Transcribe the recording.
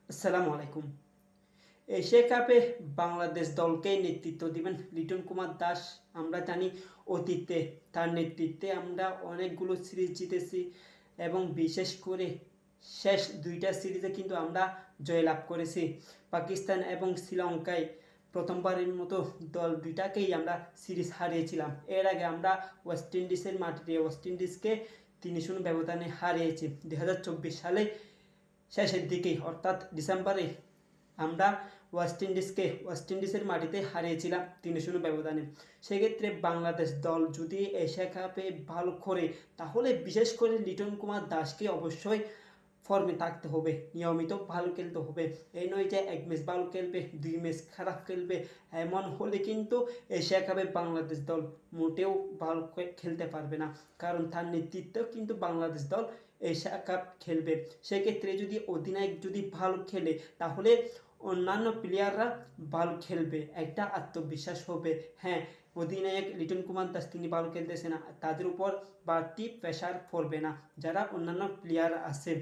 আসসালামু আলাইকুম। এশিয়া কাপে বাংলাদেশ দলকে নেতৃত্ব দিবেন লিটন কুমার দাস। আমরা জানি অতীতে তার নেতৃত্বে আমরা অনেকগুলো সিরিজ জিতেছি এবং বিশেষ করে শেষ ২টা সিরিজে কিন্তু আমরা জয়লাভ করেছি। পাকিস্তান এবং শ্রীলঙ্কায় প্রথমবারের মতো দল দুইটাকেই আমরা সিরিজ হারিয়েছিলাম। এর আগে আমরা ওয়েস্ট ইন্ডিজের মাটিতে ওয়েস্ট ইন্ডিজকে ৩-০ ব্যবধানে হারিয়েছি ২০২৪ সালে শেষের দিকেই, অর্থাৎ ডিসেম্বরে আমরা ওয়েস্ট ইন্ডিজের মাটিতে হারিয়েছিলাম ৩-০ ব্যবধানে। সেক্ষেত্রে বাংলাদেশ দল যদি এশিয়া কাপে ভালো করে, তাহলে বিশেষ করে লিটন কুমার দাসকে অবশ্যই ফর্মে থাকতে হবে, নিয়মিত ভালো খেলতে হবে। এই নয় যে এক ম্যাচ ভালো খেলবে, ২ ম্যাচ খারাপ খেলবে। এমন হলে কিন্তু এশিয়া কাপে বাংলাদেশ দল মোটেও ভালো খেলতে পারবে না, কারণ তার নেতৃত্বেও কিন্তু বাংলাদেশ দল এশিয়া কাপ খেলবে। সেক্ষেত্রে যদি অধিনায়ক যদি ভালো খেলে, তাহলে অন্যান্য প্লেয়াররা ভালো খেলবে, একটা আত্মবিশ্বাস হবে। হ্যাঁ, অধিনায়ক লিটন কুমার দাস তিনি ভালো খেলতেছে না, তাদের উপর বাড়তি প্রেশার পড়বে না যারা অন্যান্য প্লেয়ার আছে।